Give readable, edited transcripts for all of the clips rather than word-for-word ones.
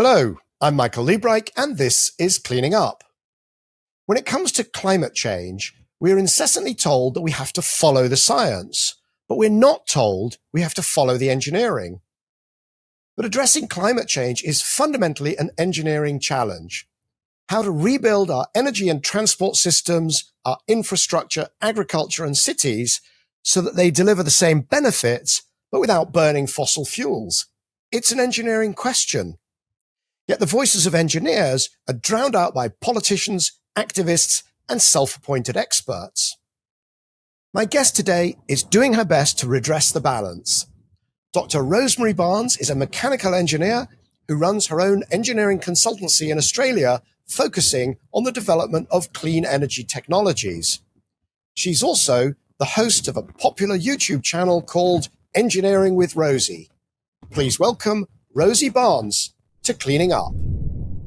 Hello, I'm Michael Liebreich, and this is Cleaning Up. When it comes to climate change, we are incessantly told that we have to follow the science, but we're not told we have to follow the engineering. But addressing climate change is fundamentally an engineering challenge. How to rebuild our energy and transport systems, our infrastructure, agriculture, and cities so that they deliver the same benefits, but without burning fossil fuels. It's an engineering question. Yet the voices of engineers are drowned out by politicians, activists, and self-appointed experts. My guest today is doing her best to redress the balance. Dr. Rosemary Barnes is a mechanical engineer who runs her own engineering consultancy in Australia, focusing on the development of clean energy technologies. She's also the host of a popular YouTube channel called Engineering with Rosie. Please welcome Rosie Barnes to Cleaning Up.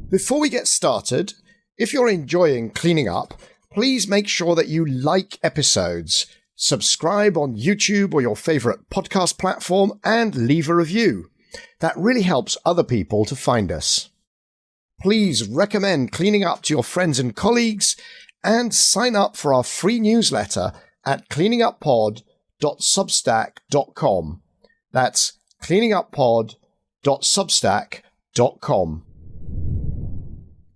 Before we get started, if you're enjoying Cleaning Up, please make sure that you like episodes, subscribe on YouTube or your favorite podcast platform, and leave a review. That really helps other people to find us. Please recommend Cleaning Up to your friends and colleagues, and sign up for our free newsletter at cleaninguppod.substack.com. That's cleaninguppod.substack.com.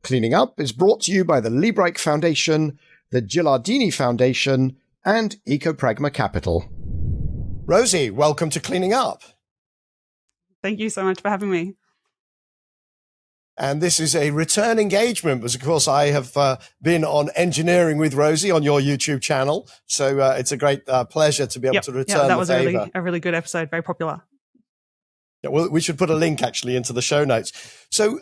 Cleaning Up is brought to you by the Liebreich Foundation, the Gilardini Foundation, and Ecopragma Capital. Rosie, welcome to Cleaning Up. Thank you so much for having me. And this is a return engagement because, of course, I have been on Engineering with Rosie on your YouTube channel. So it's a great pleasure to be able to return that was the favor. a really good episode, very popular. Yeah, well, we should put a link actually into the show notes. So,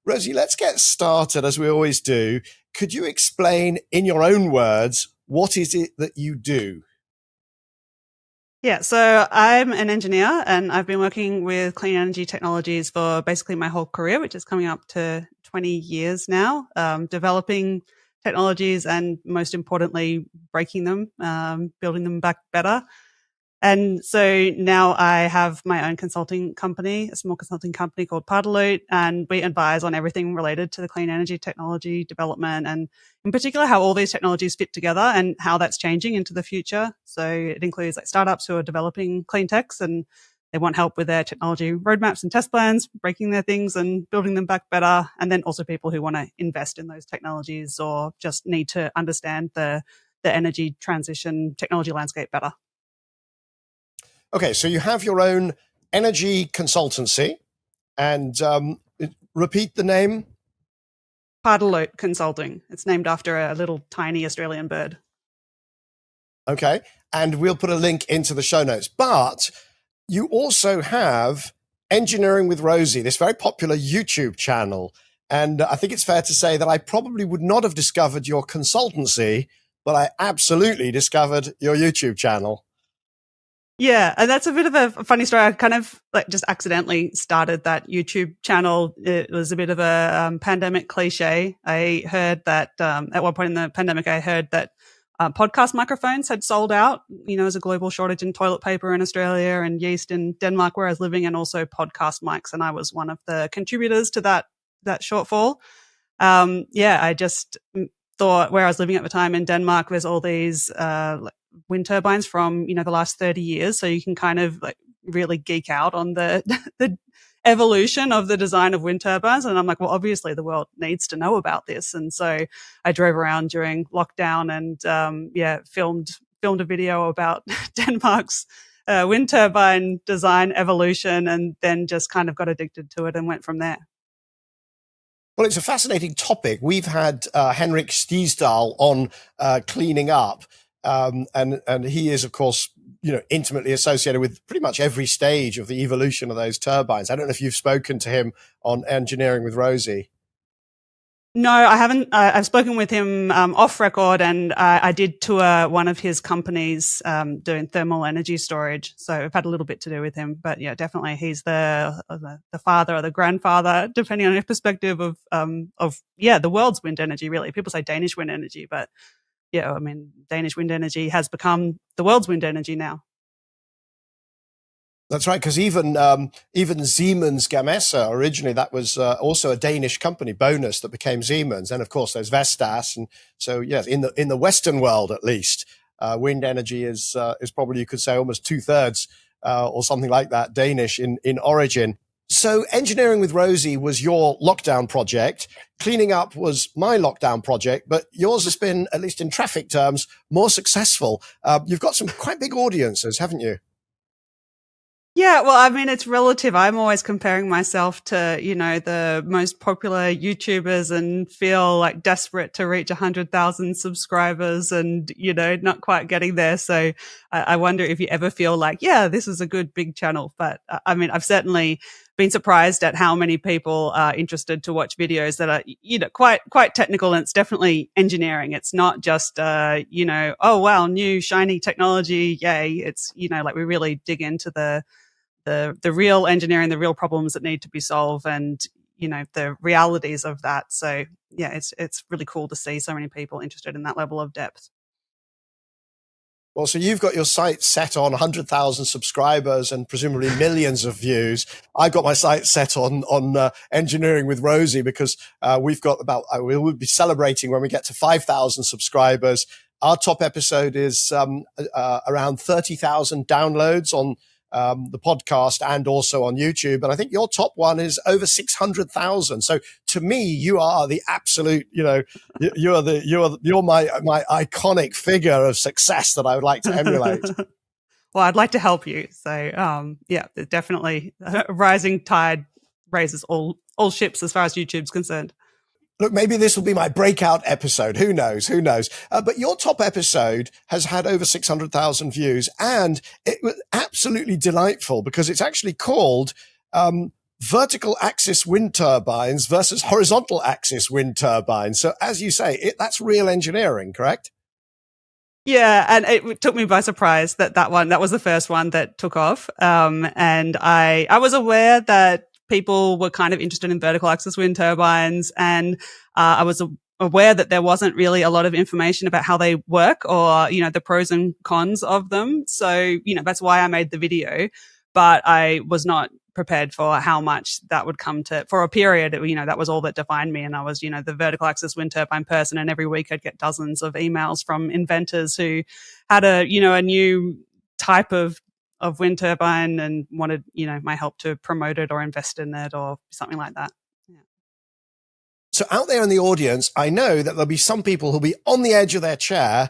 Rosie, let's get started as we always do. Could you explain in your own words, what is it that you do? Yeah, so I'm an engineer and I've been working with clean energy technologies for basically my whole career, which is coming up to 20 years now, developing technologies and most importantly, breaking them, building them back better. And so now I have my own consulting company, a small consulting company called Partalute, and we advise on everything related to the clean energy technology development and in particular how all these technologies fit together and how that's changing into the future. So it includes like startups who are developing clean techs and they want help with their technology roadmaps and test plans, breaking their things and building them back better. And then also people who want to invest in those technologies or just need to understand the energy transition technology landscape better. Okay, so you have your own energy consultancy, and repeat the name. Partalute Consulting. It's named after a little tiny Australian bird. Okay, and we'll put a link into the show notes. But you also have Engineering with Rosie, this very popular YouTube channel. And I think it's fair to say that I probably would not have discovered your consultancy, but I absolutely discovered your YouTube channel. Yeah, and that's a bit of a funny story. I kind of like just accidentally started that YouTube channel. It was a bit of a pandemic cliche. I heard that at one point in the pandemic, I heard that podcast microphones had sold out. You know, there's a global shortage in toilet paper in Australia and yeast in Denmark where I was living, and also podcast mics. And I was one of the contributors to that shortfall. I just thought where I was living at the time in Denmark, there's all these wind turbines from, the last 30 years. So you can kind of like really geek out on the evolution of the design of wind turbines. And I'm like, well, obviously the world needs to know about this. And so I drove around during lockdown and, filmed a video about Denmark's wind turbine design evolution, and then just kind of got addicted to it and went from there. Well, it's a fascinating topic. We've had Henrik Stiesdal on Cleaning Up. And he is, of course, intimately associated with pretty much every stage of the evolution of those turbines. I don't know if you've spoken to him on Engineering with Rosie. No, I haven't. I've spoken with him off record, and I did tour one of his companies doing thermal energy storage. So I've had a little bit to do with him. But yeah, definitely he's the father or the grandfather, depending on your perspective of the world's wind energy. Really, people say Danish wind energy, but yeah, I mean, Danish wind energy has become the world's wind energy now. That's right, because even Siemens Gamesa originally, that was also a Danish company, Bonus, that became Siemens, and of course there's Vestas, and so yes, in the Western world at least, wind energy is probably, you could say, almost 2/3 or something like that Danish in origin. So engineering with Rosie was your lockdown project. Cleaning up was my lockdown project, but yours has been, at least in traffic terms, more successful. You've got some quite big audiences, haven't you? Yeah, well, I mean, it's relative. I'm always comparing myself to, the most popular YouTubers and feel like desperate to reach 100,000 subscribers and, not quite getting there. So I wonder if you ever feel like, yeah, this is a good big channel. But I mean, I've certainly been surprised at how many people are interested to watch videos that are, quite technical. And it's definitely engineering. It's not just, oh, wow, new shiny technology. Yay. It's, like we really dig into the real engineering, the real problems that need to be solved, and the realities of that. So yeah, it's really cool to see so many people interested in that level of depth. Well, so you've got your site set on 100,000 subscribers and presumably millions of views. I've got my site set on engineering with Rosie because we've got we will be celebrating when we get to 5,000 subscribers. Our top episode is around 30,000 downloads on the podcast and also on YouTube. And I think your top one is over 600,000. So to me, you are the absolute, you're my iconic figure of success that I would like to emulate. Well, I'd like to help you. So, yeah, definitely a rising tide raises all ships as far as YouTube's concerned. Look, maybe this will be my breakout episode. Who knows? Who knows? But your top episode has had over 600,000 views, and it was absolutely delightful because it's actually called vertical axis wind turbines versus horizontal axis wind turbines. So as you say, that's real engineering, correct? Yeah, and it took me by surprise that was the first one that took off. And I was aware that people were kind of interested in vertical axis wind turbines, and I was aware that there wasn't really a lot of information about how they work or, the pros and cons of them. So, that's why I made the video, but I was not prepared for how much that would come to for a period. That was all that defined me. And I was, the vertical axis wind turbine person. And every week I'd get dozens of emails from inventors who had a new type of wind turbine and wanted, my help to promote it or invest in it or something like that. Yeah. So out there in the audience, I know that there'll be some people who'll be on the edge of their chair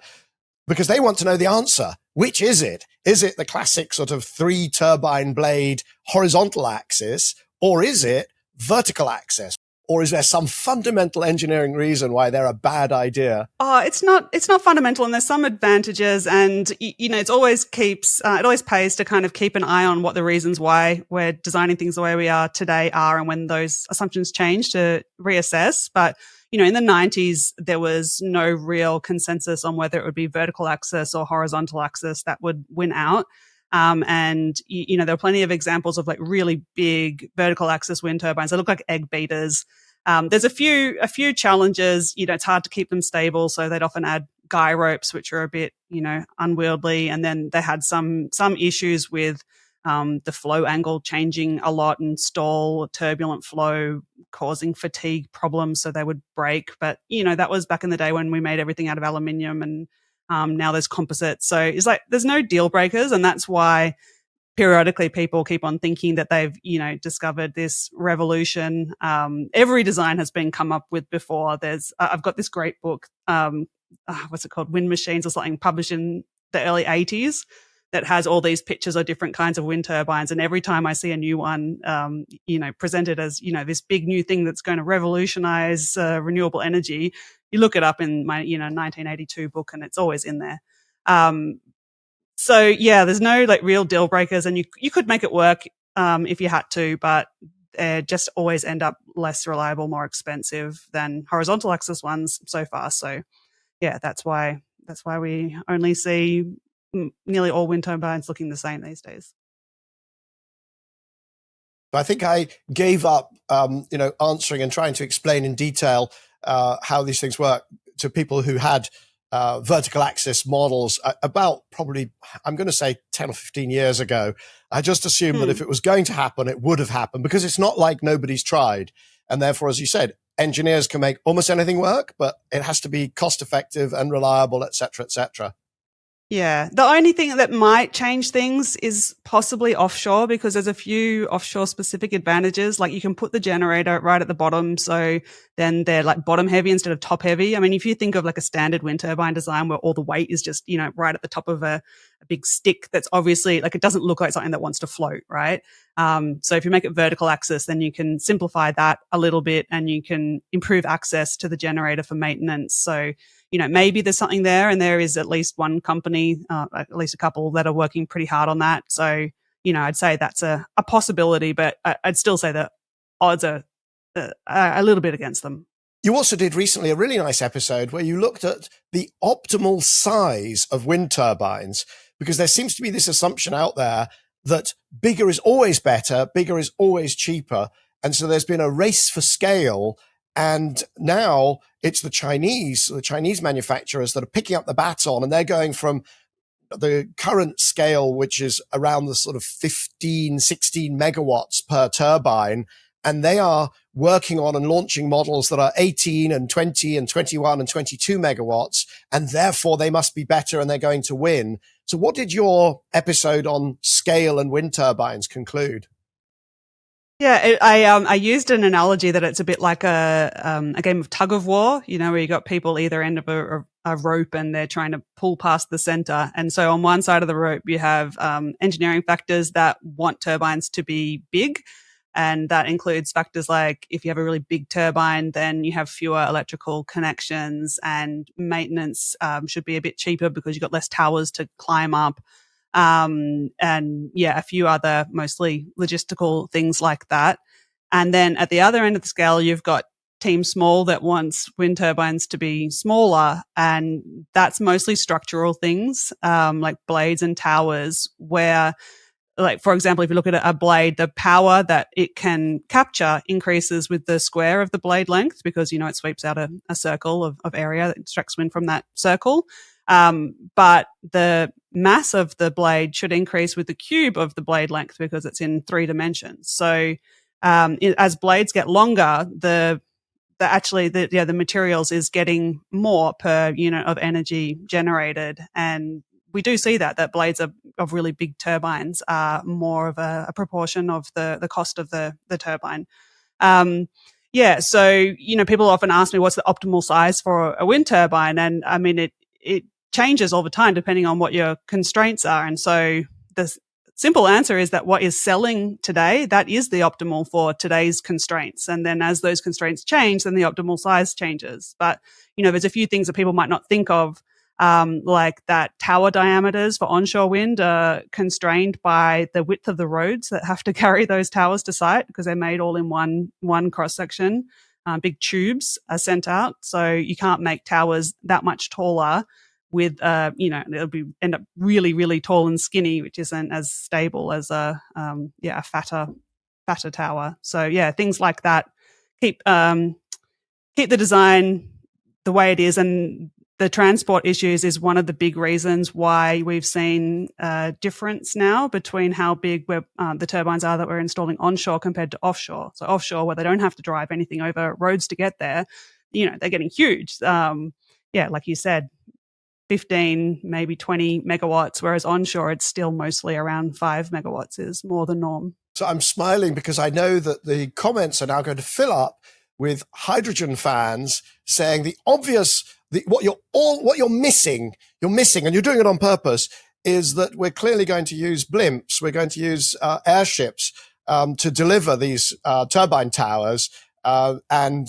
because they want to know the answer. Which is it? Is it the classic sort of 3 turbine blade horizontal axis, or is it vertical axis? Or is there some fundamental engineering reason why they're a bad idea? Oh, it's not fundamental, and there's some advantages, and it always pays to kind of keep an eye on what the reasons why we're designing things the way we are today are, and when those assumptions change to reassess. But in the 90s, there was no real consensus on whether it would be vertical axis or horizontal axis that would win out. And there are plenty of examples of like really big vertical axis wind turbines that look like egg beaters. There's a few challenges. It's hard to keep them stable, so they'd often add guy ropes, which are a bit, unwieldy. And then they had some issues with the flow angle changing a lot and stall, turbulent flow causing fatigue problems, so they would break. But that was back in the day when we made everything out of aluminium, and now there's composites. So it's like there's no deal breakers, and that's why periodically people keep on thinking that they've, discovered this revolution. Every design has been come up with before. I've got this great book, what's it called? Wind Machines or something, published in the early 80s, that has all these pictures of different kinds of wind turbines. And every time I see a new one, presented as, this big new thing that's going to revolutionize renewable energy, you look it up in my, 1982 book, and it's always in there. So yeah, there's no like real deal breakers, and you could make it work if you had to, but they just always end up less reliable, more expensive than horizontal axis ones so far. So yeah, that's why we only see nearly all wind turbines looking the same these days. I think I gave up, answering and trying to explain in detail how these things work to people who had vertical axis models about probably, I'm going to say 10 or 15 years ago. I just assumed that if it was going to happen, it would have happened, because it's not like nobody's tried. And therefore, as you said, engineers can make almost anything work, but it has to be cost effective and reliable, et cetera, et cetera. Yeah. The only thing that might change things is possibly offshore, because there's a few offshore specific advantages. Like you can put the generator right at the bottom. So then they're like bottom heavy instead of top heavy. I mean, if you think of like a standard wind turbine design where all the weight is just, right at the top of a big stick, that's obviously like, it doesn't look like something that wants to float, right? So if you make it vertical axis, then you can simplify that a little bit and you can improve access to the generator for maintenance. So, maybe there's something there, and there is at least one company, at least a couple that are working pretty hard on that. So, I'd say that's a possibility, but I'd still say that odds are a little bit against them. You also did recently a really nice episode where you looked at the optimal size of wind turbines, because there seems to be this assumption out there that bigger is always better, bigger is always cheaper. And so there's been a race for scale. And now it's the Chinese manufacturers that are picking up the baton, and they're going from the current scale, which is around the sort of 15, 16 megawatts per turbine. And they are working on and launching models that are 18 and 20 and 21 and 22 megawatts. And therefore they must be better and they're going to win. So what did your episode on scale and wind turbines conclude? Yeah, I used an analogy that it's a bit like a game of tug of war, where you got people either end of a rope and they're trying to pull past the center. And so on one side of the rope, you have engineering factors that want turbines to be big. And that includes factors like if you have a really big turbine, then you have fewer electrical connections, and maintenance should be a bit cheaper because you've got less towers to climb up. And a few other mostly logistical things like that. And then at the other end of the scale, you've got Team Small that wants wind turbines to be smaller. And that's mostly structural things, like blades and towers, where, like, for example, if you look at a blade, the power that it can capture increases with the square of the blade length, because, it sweeps out a circle of area that extracts wind from that circle. But the mass of the blade should increase with the cube of the blade length, because it's in 3 dimensions. So, as blades get longer, the materials is getting more per unit of energy generated. And we do see that blades of really big turbines are more of a proportion of the cost of the turbine. So, people often ask me what's the optimal size for a wind turbine. And I mean, it changes all the time depending on what your constraints are. And so the simple answer is that what is selling today, that is the optimal for today's constraints. And then as those constraints change, then the optimal size changes. But, there's a few things that people might not think of, like that tower diameters for onshore wind are constrained by the width of the roads that have to carry those towers to site, because they're made all in one cross section. Big tubes are sent out. So you can't make towers that much taller with, it'll end up really, really tall and skinny, which isn't as stable as a fatter tower. So things like that keep the design the way it is. And the transport issues is one of the big reasons why we've seen a difference now between how big the turbines are that we're installing onshore compared to offshore. So offshore, where they don't have to drive anything over roads to get there, they're getting huge. Like you said, 15, maybe 20 megawatts, whereas onshore, it's still mostly around 5 megawatts is more the norm. So I'm smiling because I know that the comments are now going to fill up with hydrogen fans saying the obvious, what you're missing, and you're doing it on purpose, is that we're clearly going to use blimps. We're going to use airships to deliver these turbine towers. And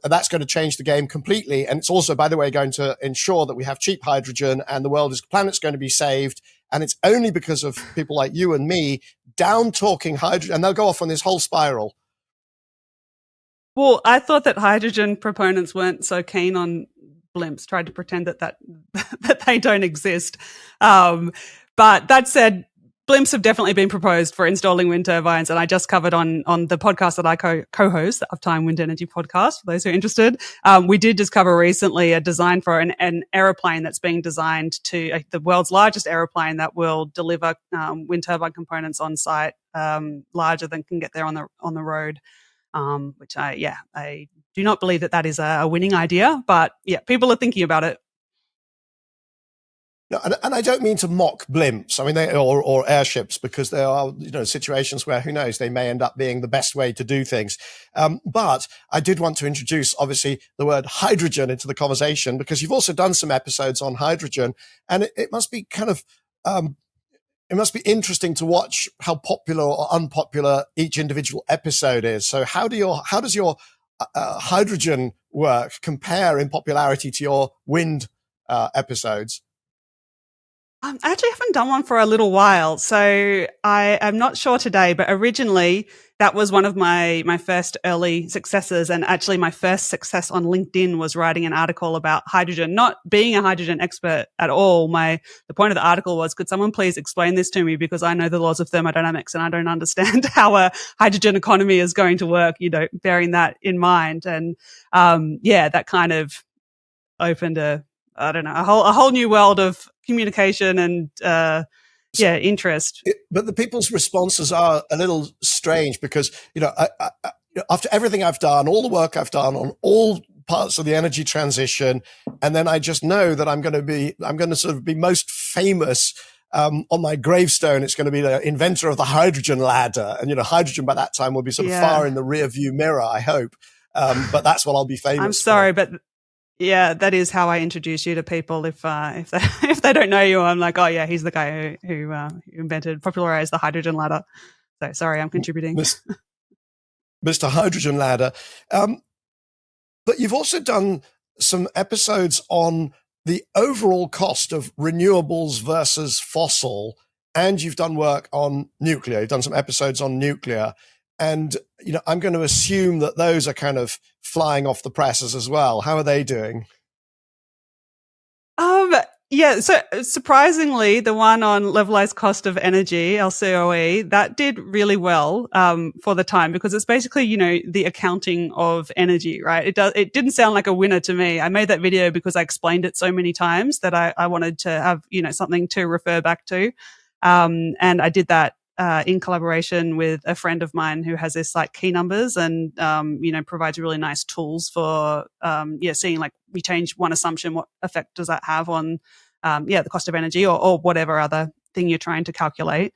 that's going to change the game completely. And it's also, by the way, going to ensure that we have cheap hydrogen and the planet's going to be saved. And it's only because of people like you and me down talking hydrogen, and they'll go off on this whole spiral. Well, I thought that hydrogen proponents weren't so keen on blimps, tried to pretend that they don't exist. But that said, blimps have definitely been proposed for installing wind turbines, and I just covered on the podcast that I co-host, the Uptime Wind Energy podcast, for those who are interested. We did just cover recently a design for an aeroplane that's being designed to the world's largest aeroplane that will deliver wind turbine components on site, larger than can get there on the road. Which I do not believe that is a winning idea, but yeah, people are thinking about it. No, and I don't mean to mock blimps. I mean, or airships, because there are, situations where, who knows, they may end up being the best way to do things. But I did want to introduce, obviously, the word hydrogen into the conversation, because you've also done some episodes on hydrogen, and it must be kind of, it must be interesting to watch how popular or unpopular each individual episode is. So how does your hydrogen work compare in popularity to your wind episodes? I actually haven't done one for a little while, so I am not sure today, but originally that was one of my first early successes, and actually my first success on LinkedIn was writing an article about hydrogen, not being a hydrogen expert at all. The point of the article was, could someone please explain this to me, because I know the laws of thermodynamics and I don't understand how a hydrogen economy is going to work, bearing that in mind. And that kind of opened a whole new world of communication and interest. But the people's responses are a little strange, because after everything I've done, all the work I've done on all parts of the energy transition, and then I just know that I'm going to sort of be most famous. On my gravestone, it's going to be the inventor of the hydrogen ladder, and hydrogen by that time will be sort of far in the rear view mirror, I hope. But that's what I'll be famous. I'm sorry, but yeah, that is how I introduce you to people. If they don't know you, I'm like, oh yeah, he's the guy who popularized the hydrogen ladder. So sorry, I'm contributing. Mr. Hydrogen Ladder. But you've also done some episodes on the overall cost of renewables versus fossil, and you've done work on nuclear. You've done some episodes on nuclear. And, I'm going to assume that those are kind of flying off the presses as well. How are they doing? So surprisingly, the one on levelized cost of energy, LCOE, that did really well for the time, because it's basically, the accounting of energy, right? It didn't sound like a winner to me. I made that video because I explained it so many times that I wanted to have, something to refer back to. And I did that in collaboration with a friend of mine who has this like key numbers and, provides really nice tools for, seeing like we change one assumption, what effect does that have on, the cost of energy or whatever other thing you're trying to calculate.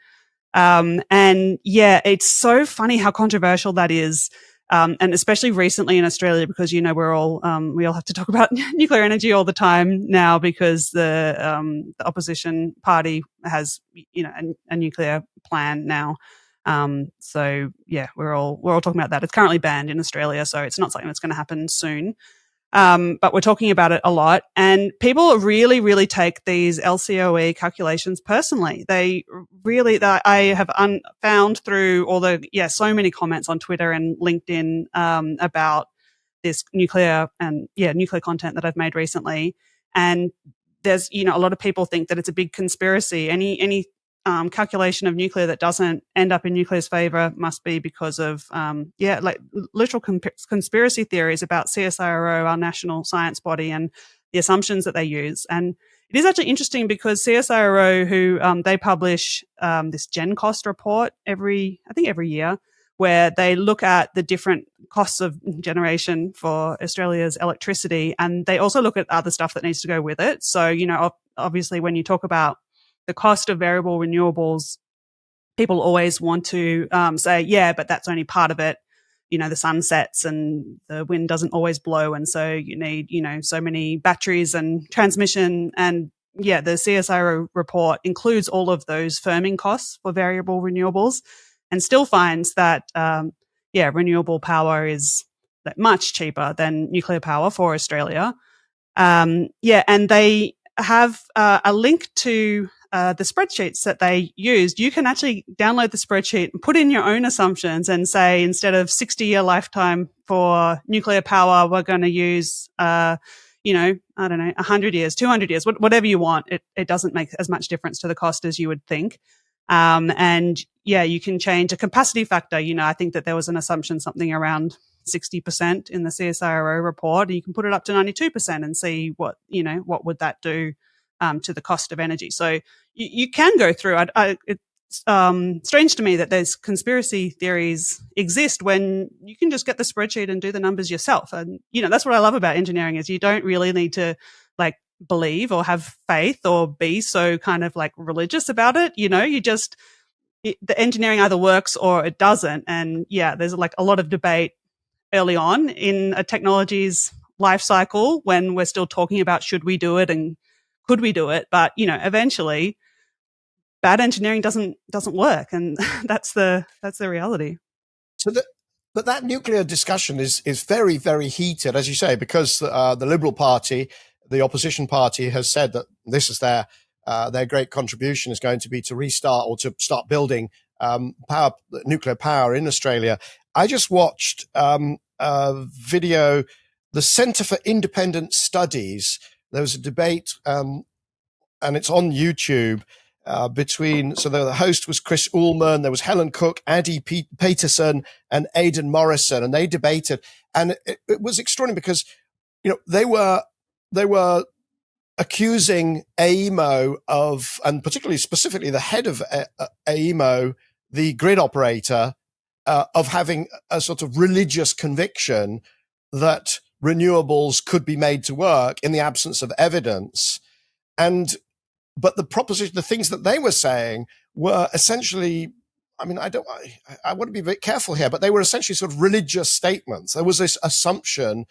It's so funny how controversial that is. And especially recently in Australia, because, we all have to talk about nuclear energy all the time now, because the opposition party has, a nuclear plan now. We're all talking about that. It's currently banned in Australia, so it's not something that's going to happen soon. But we're talking about it a lot, and people really, really take these LCOE calculations personally. They really, I have found through all so many comments on Twitter and LinkedIn, about this nuclear content that I've made recently. And there's, a lot of people think that it's a big conspiracy. Any calculation of nuclear that doesn't end up in nuclear's favor must be because of, literal conspiracy theories about CSIRO, our national science body, and the assumptions that they use. And it is actually interesting because CSIRO, who they publish this Gen Cost report every year, where they look at the different costs of generation for Australia's electricity, and they also look at other stuff that needs to go with it. So, obviously when you talk about the cost of variable renewables, people always want to say, yeah, but that's only part of it. The sun sets and the wind doesn't always blow. And so you need, so many batteries and transmission. And the CSIRO report includes all of those firming costs for variable renewables, and still finds that, renewable power is much cheaper than nuclear power for Australia. And they have a link to the spreadsheets that they used. You can actually download the spreadsheet and put in your own assumptions and say, instead of 60-year lifetime for nuclear power, we're going to use, 100 years, 200 years, whatever you want. It doesn't make as much difference to the cost as you would think. And yeah, you can change a capacity factor. I think that there was an assumption something around 60% in the CSIRO report. You can put it up to 92% and see what would that do to the cost of energy. So you can go through. It's strange to me that there's conspiracy theories exist when you can just get the spreadsheet and do the numbers yourself. And that's what I love about engineering is you don't really need to like believe or have faith or be so kind of like religious about it. The engineering either works or it doesn't. And yeah, there's like a lot of debate early on in a technology's life cycle when we're still talking about should we do it and could we do it. But eventually bad engineering doesn't work, and that's the reality. But that nuclear discussion is very, very heated, as you say, because the Liberal Party, the opposition party, has said that this is their great contribution is going to be to restart or to start building nuclear power in Australia. I just watched a video, the Centre for Independent Studies. There was a debate, and it's on YouTube. So the host was Chris Ullman, there was Helen Cook, Addy Peterson, and Aidan Morrison, and they debated, and it was extraordinary because they were accusing AEMO of, and particularly specifically the head of AEMO, the grid operator, of having a sort of religious conviction that renewables could be made to work in the absence of evidence. But the things that they were saying were essentially, I want to be very careful here, but they were essentially sort of religious statements. There was this assumption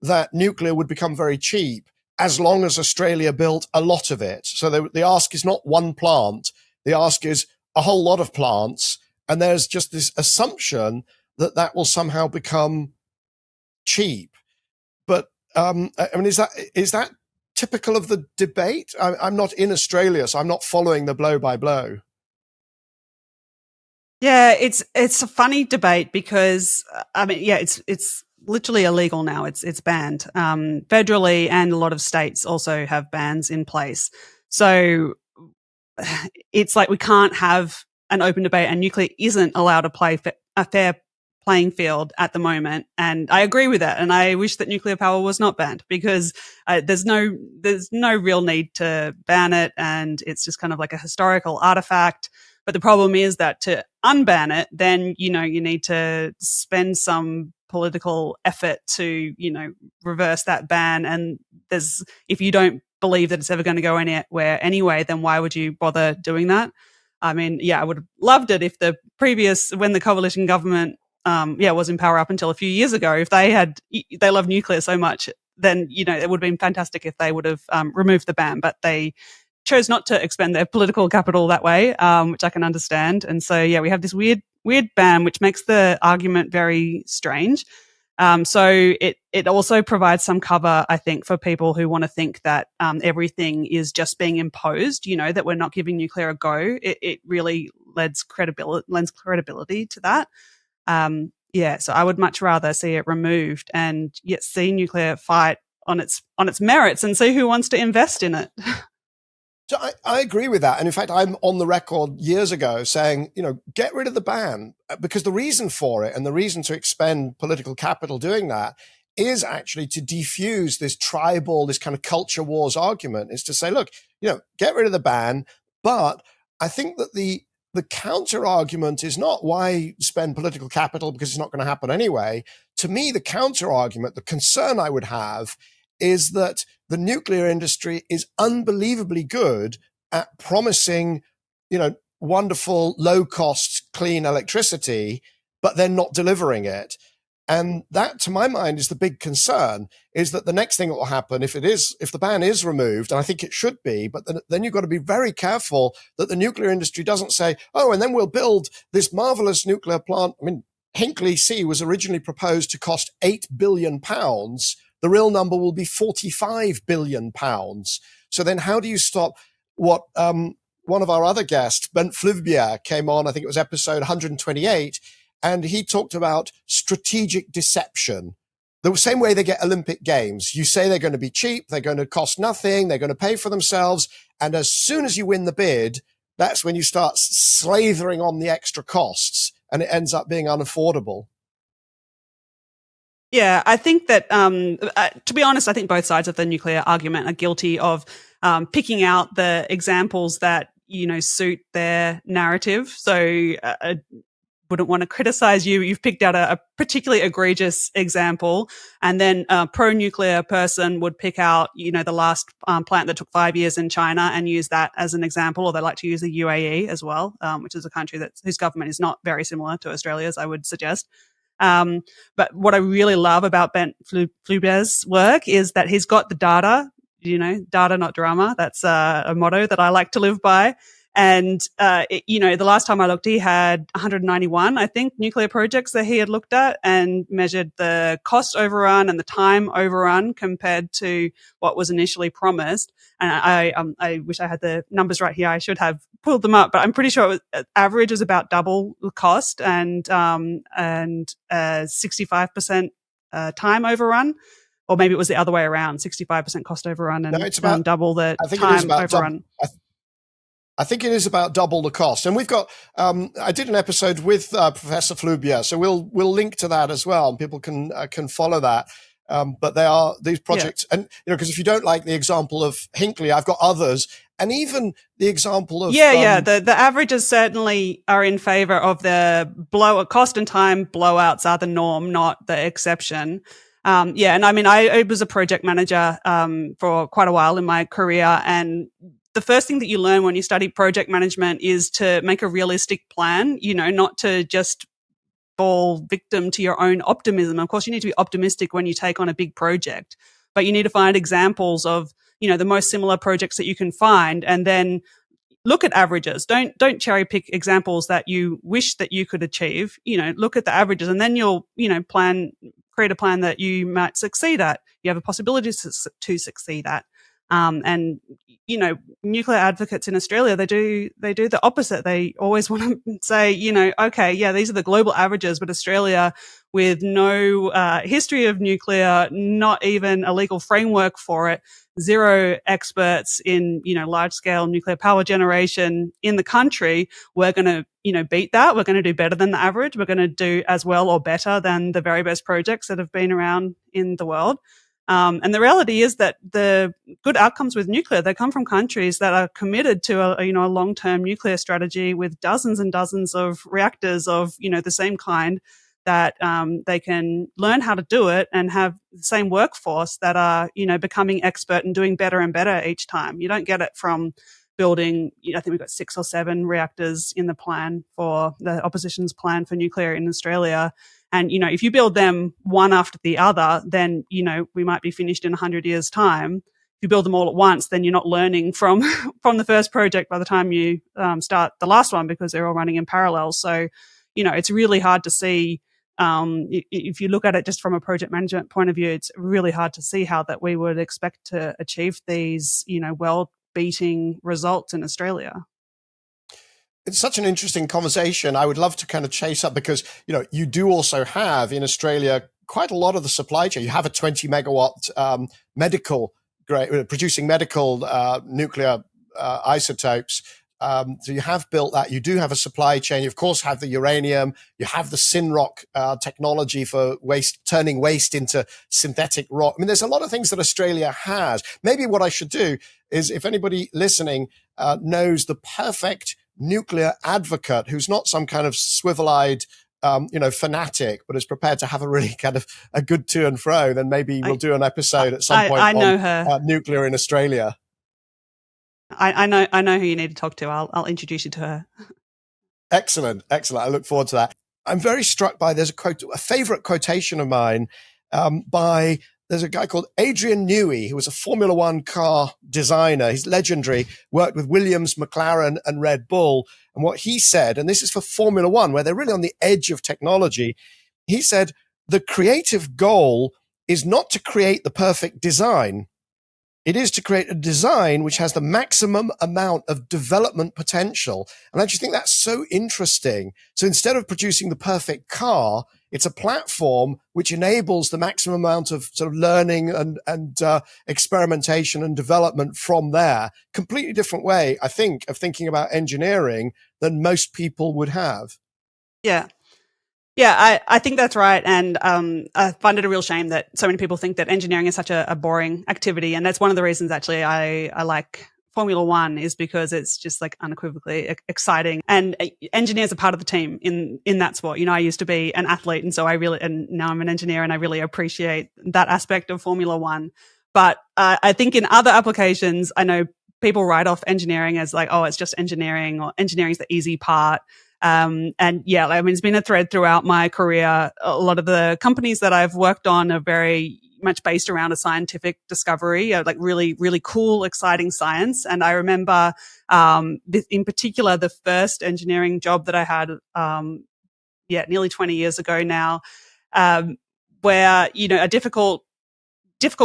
that nuclear would become very cheap as long as Australia built a lot of it. So the ask is not one plant. The ask is a whole lot of plants. And there's just this assumption that will somehow become cheap. But is that typical of the debate? I'm not in Australia, so I'm not following the blow by blow. Yeah, it's a funny debate because it's literally illegal now. It's banned federally, and a lot of states also have bans in place. So it's like we can't have an open debate, and nuclear isn't allowed to play a fair playing field at the moment. And I agree with that. And I wish that nuclear power was not banned because there's no real need to ban it. And it's just kind of like a historical artifact. But the problem is that to unban it, then, you need to spend some political effort to, reverse that ban. And if you don't believe that it's ever going to go anywhere anyway, then why would you bother doing that? I would have loved it if when the coalition government was in power up until a few years ago, if they love nuclear so much, then, it would have been fantastic if they would have removed the ban, but they chose not to expend their political capital that way, which I can understand. And so, we have this weird ban, which makes the argument very strange. So it also provides some cover, I think, for people who want to think that everything is just being imposed, that we're not giving nuclear a go. It really lends credibility to that. So I would much rather see it removed and yet see nuclear fight on its merits and see who wants to invest in it. So I agree with that. And in fact, I'm on the record years ago saying, get rid of the ban, because the reason for it and the reason to expend political capital doing that is actually to defuse this tribal, this kind of culture wars argument, is to say, look, get rid of the ban. But I think that the counter argument is not why spend political capital because it's not going to happen anyway. To me, the counter argument, the concern I would have is that the nuclear industry is unbelievably good at promising, wonderful, low cost, clean electricity, but then not delivering it. And that, to my mind, is the big concern, is that the next thing that will happen if the ban is removed, and I think it should be, but then you've got to be very careful that the nuclear industry doesn't say, oh, and then we'll build this marvelous nuclear plant. Hinkley C was originally proposed to cost £8 billion. The real number will be £45 billion. So then how do you stop what one of our other guests, Bent Flivbier, came on, I think it was episode 128, and he talked about strategic deception. The same way they get Olympic Games. You say they're going to be cheap, they're going to cost nothing, they're going to pay for themselves, and as soon as you win the bid, that's when you start slavering on the extra costs and it ends up being unaffordable. Yeah, I think that, to be honest, I think both sides of the nuclear argument are guilty of picking out the examples that, suit their narrative. So wouldn't want to criticize you. You've picked out a particularly egregious example, and then a pro-nuclear person would pick out, the last plant that took 5 years in China and use that as an example, or they like to use the UAE as well, which is a country whose government is not very similar to Australia's, I would suggest. But what I really love about Bent Fluber's work is that he's got the data, data, not drama. That's a motto that I like to live by. And, the last time I looked, he had 191, I think, nuclear projects that he had looked at and measured the cost overrun and the time overrun compared to what was initially promised. And I wish I had the numbers right here. I should have pulled them up, but I'm pretty sure average was about double the cost and 65% time overrun. Or maybe it was the other way around, 65% cost overrun and it's about, double the time overrun. I think it is about double the cost. And we've got, I did an episode with Professor Flubier, so we'll link to that as well, and people can follow that. But they are these projects, and because if you don't like the example of Hinkley, I've got others, and even the example of the averages certainly are in favor of the cost and time blowouts are the norm, not the exception. And I mean, I was a project manager for quite a while in my career, and the first thing that you learn when you study project management is to make a realistic plan, not to just fall victim to your own optimism. Of course, you need to be optimistic when you take on a big project, but you need to find examples of, the most similar projects that you can find, and then look at averages. Don't cherry pick examples that you wish that you could achieve. Look at the averages, and then you'll, create a plan that you might succeed at. You have a possibility to succeed at. And nuclear advocates in Australia, they do the opposite. They always want to say, okay, yeah, these are the global averages, but Australia, with no history of nuclear, not even a legal framework for it, zero experts in, large scale nuclear power generation in the country, we're going to, beat that. We're going to do better than the average. We're going to do as well or better than the very best projects that have been around in the world. And the reality is that the good outcomes with nuclear, they come from countries that are committed to a long-term nuclear strategy with dozens and dozens of reactors of, the same kind, that they can learn how to do it and have the same workforce that are, becoming expert and doing better and better each time. You don't get it from building, I think we've got 6 or 7 reactors in the plan for the opposition's plan for nuclear in Australia. And, if you build them one after the other, then, we might be finished in 100 years' time. If you build them all at once, then you're not learning from the first project by the time you start the last one, because they're all running in parallel. So, it's really hard to see, if you look at it just from a project management point of view, it's really hard to see how that we would expect to achieve these, world-beating results in Australia. It's such an interesting conversation. I would love to kind of chase up because, you do also have in Australia quite a lot of the supply chain. You have a 20 megawatt medical grade, producing medical nuclear isotopes. So you have built that. You do have a supply chain. You, of course, have the uranium. You have the Synrock technology for turning waste into synthetic rock. I mean, there's a lot of things that Australia has. Maybe what I should do is, if anybody listening knows the perfect nuclear advocate who's not some kind of swivel-eyed, fanatic, but is prepared to have a really kind of a good to and fro, then maybe we'll do an episode at some point on nuclear in Australia. I know who you need to talk to. I'll introduce you to her. Excellent. I look forward to that. I'm very struck by, there's a favorite quotation of mine there's a guy called Adrian Newey, who was a Formula One car designer. He's legendary, worked with Williams, McLaren, and Red Bull. And what he said, and this is for Formula One, where they're really on the edge of technology, he said, the creative goal is not to create the perfect design. It is to create a design which has the maximum amount of development potential. And I just think that's so interesting. So instead of producing the perfect car, It's a platform which enables the maximum amount of sort of learning and experimentation and development from there. Completely different way, I think, of thinking about engineering than most people would have. Yeah. Yeah, I think that's right. And I find it a real shame that so many people think that engineering is such a boring activity. And that's one of the reasons actually I like Formula One, is because it's just like unequivocally exciting. And engineers are part of the team in that sport. You know, I used to be an athlete, and so and now I'm an engineer, and I really appreciate that aspect of Formula One. But I think in other applications, I know people write off engineering as like, oh, it's just engineering, or engineering's the easy part. And yeah, I mean, it's been a thread throughout my career. A lot of the companies that I've worked on are very much based around a scientific discovery, like really, really cool, exciting science. And I remember, in particular, the first engineering job that I had, nearly 20 years ago now, where, you know, difficult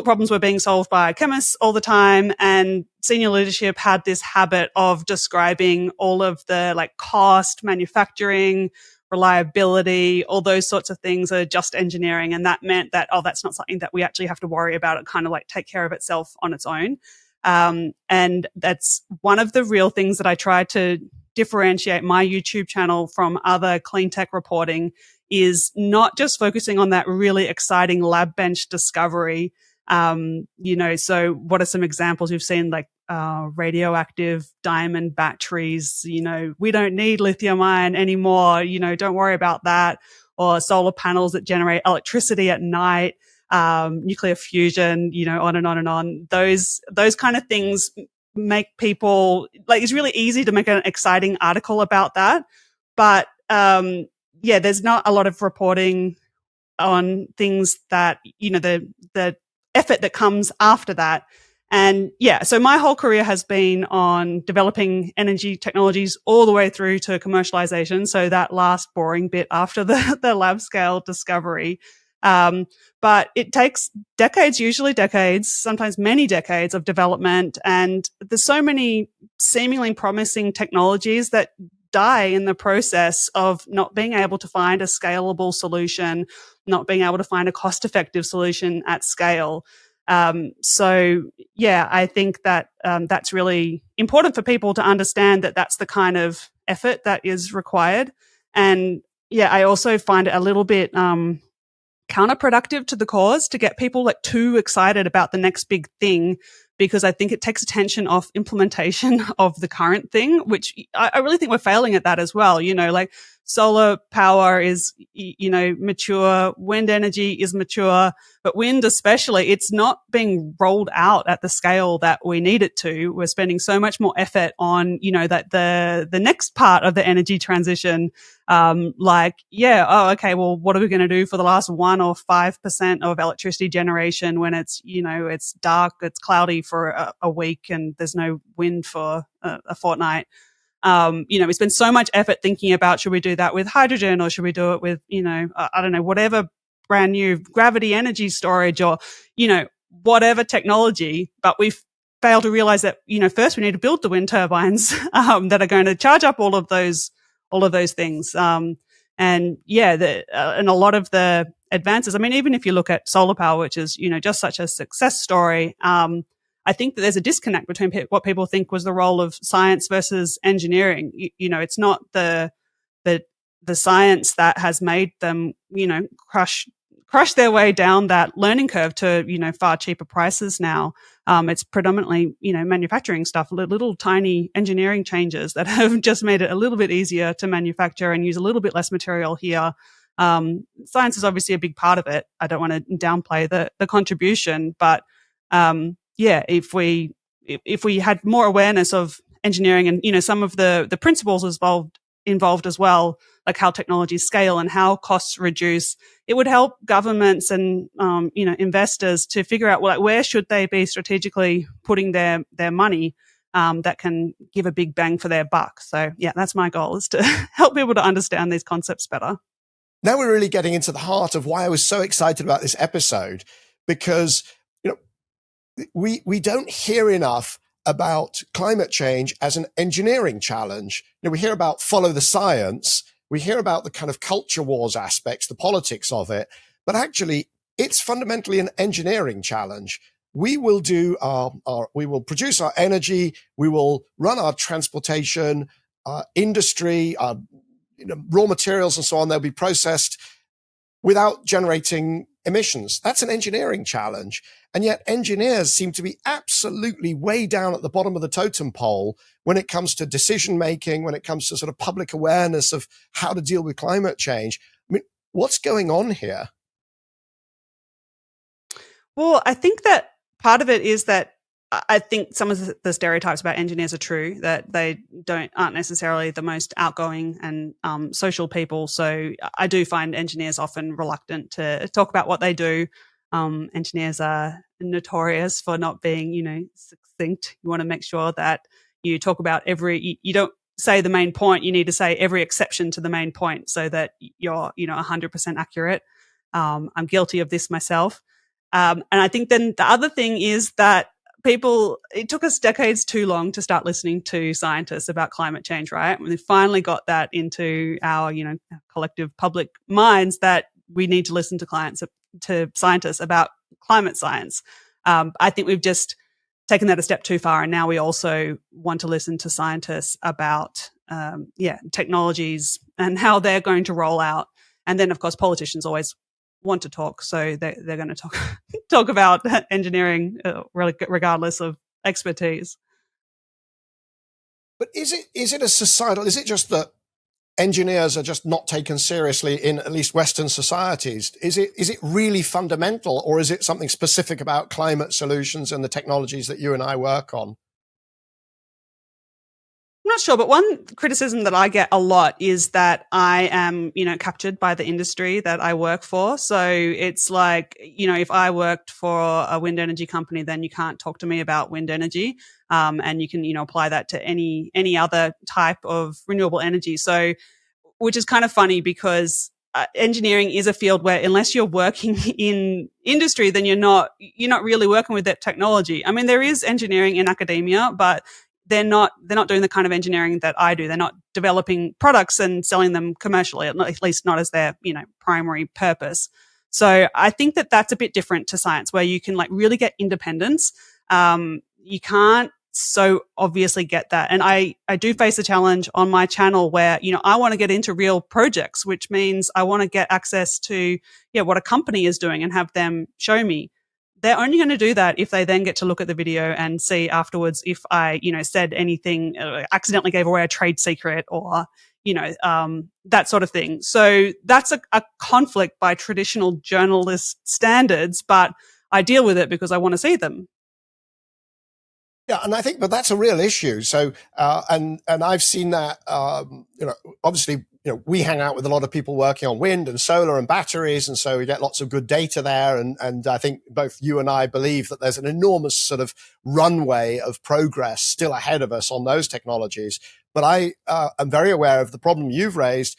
problems were being solved by chemists all the time, and senior leadership had this habit of describing all of the like cost, manufacturing, reliability, all those sorts of things are just engineering. And that meant that, oh, that's not something that we actually have to worry about. It kind of like take care of itself on its own. And that's one of the real things that I try to differentiate my YouTube channel from other clean tech reporting, is not just focusing on that really exciting lab bench discovery. You know, so what are some examples you've seen, like radioactive diamond batteries? You know, we don't need lithium ion anymore. You know, don't worry about that. Or solar panels that generate electricity at night, nuclear fusion, you know, on and on and on. Those kind of things make people like, it's really easy to make an exciting article about that. But yeah, there's not a lot of reporting on things that, you know, the effort that comes after that. And yeah, so my whole career has been on developing energy technologies all the way through to commercialization. So that last boring bit after the lab scale discovery. But it takes decades, usually decades, sometimes many decades of development. And there's so many seemingly promising technologies that die in the process of not being able to find a scalable solution, not being able to find a cost-effective solution at scale. So yeah, I think that that's really important for people to understand, that that's the kind of effort that is required. And yeah, I also find it a little bit counterproductive to the cause to get people like too excited about the next big thing, because I think it takes attention off implementation of the current thing, which I really think we're failing at that as well. You know, like solar power is, you know, mature, wind energy is mature, but wind especially, it's not being rolled out at the scale that we need it to. We're spending so much more effort on, you know, that the next part of the energy transition, like, yeah, oh, okay, well, what are we going to do for the last 1 or 5% of electricity generation when it's, you know, it's dark, it's cloudy for a week and there's no wind for a fortnight? You know, we spend so much effort thinking about, should we do that with hydrogen, or should we do it with, you know, I don't know, whatever brand new gravity energy storage, or, you know, whatever technology. But we've failed to realize that, you know, first we need to build the wind turbines that are going to charge up all of those things. And yeah, and a lot of the advances, I mean, even if you look at solar power, which is, you know, just such a success story, I think that there's a disconnect between what people think was the role of science versus engineering. You know, it's not the science that has made them, you know, crush their way down that learning curve to, you know, far cheaper prices now. It's predominantly, you know, manufacturing stuff, little tiny engineering changes that have just made it a little bit easier to manufacture and use a little bit less material here. Science is obviously a big part of it. I don't want to downplay the contribution, but yeah, if we had more awareness of engineering and, you know, some of the principles involved as well, like how technologies scale and how costs reduce, it would help governments and, you know, investors to figure out, well, like, where should they be strategically putting their money, that can give a big bang for their buck. So yeah, that's my goal, is to help people to understand these concepts better. Now we're really getting into the heart of why I was so excited about this episode, because, you know, we don't hear enough about climate change as an engineering challenge. You know, we hear about follow the science, we hear about the kind of culture wars aspects, the politics of it, but actually it's fundamentally an engineering challenge. We will do we will produce our energy, we will run our transportation, industry, raw materials and so on. They'll be processed without generating emissions. That's an engineering challenge. And yet engineers seem to be absolutely way down at the bottom of the totem pole when it comes to decision making, when it comes to sort of public awareness of how to deal with climate change. I mean, what's going on here? Well, I think that part of it is that I think some of the stereotypes about engineers are true, that they aren't necessarily the most outgoing and social people. So I do find engineers often reluctant to talk about what they do. Engineers are notorious for not being, succinct. You want to make sure that you talk about you don't say the main point. You need to say every exception to the main point so that you're, 100% accurate. I'm guilty of this myself. And I think then the other thing is that it took us decades too long to start listening to scientists about climate change, right? We finally got that into our, collective public minds that we need to listen to scientists about climate science. I think we've just taken that a step too far. And now we also want to listen to scientists about, technologies and how they're going to roll out. And then, of course, politicians always want to talk, so they're going to talk about engineering regardless of expertise. But is it a societal? Is it just that engineers are just not taken seriously in at least Western societies? Is it really fundamental, or is it something specific about climate solutions and the technologies that you and I work on? I'm not sure, but one criticism that I get a lot is that I am, captured by the industry that I work for. So it's like, if I worked for a wind energy company, then you can't talk to me about wind energy. And you can, apply that to any other type of renewable energy. So, which is kind of funny because engineering is a field where unless you're working in industry, then you're not really working with that technology. I mean, there is engineering in academia, but they're not doing the kind of engineering that I do. They're not developing products and selling them commercially, at least not as their, primary purpose. So I think that that's a bit different to science, where you can really get independence. You can't so obviously get that. And I do face a challenge on my channel where, I want to get into real projects, which means I want to get access to, what a company is doing and have them show me. They're only going to do that if they then get to look at the video and see afterwards if I, said anything, accidentally gave away a trade secret or, that sort of thing. So that's a conflict by traditional journalist standards, but I deal with it because I want to see them. Yeah, and I think, but that's a real issue. So, and I've seen that, obviously, we hang out with a lot of people working on wind and solar and batteries, and so we get lots of good data there. And I think both you and I believe that there's an enormous sort of runway of progress still ahead of us on those technologies. But I am very aware of the problem you've raised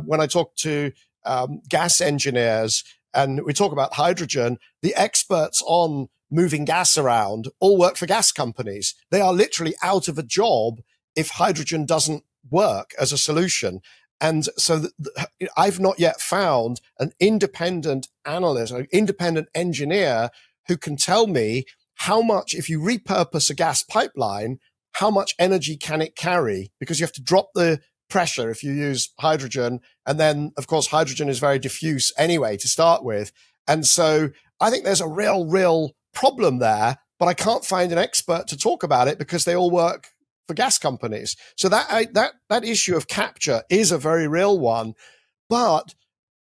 when I talk to gas engineers and we talk about hydrogen. The experts on moving gas around all work for gas companies. They are literally out of a job if hydrogen doesn't work as a solution. And so I've not yet found an independent analyst, an independent engineer who can tell me how much, if you repurpose a gas pipeline, how much energy can it carry? Because you have to drop the pressure if you use hydrogen. And then, of course, hydrogen is very diffuse anyway to start with. And so I think there's a real problem there, but I can't find an expert to talk about it because they all work for gas companies. So that issue of capture is a very real one. But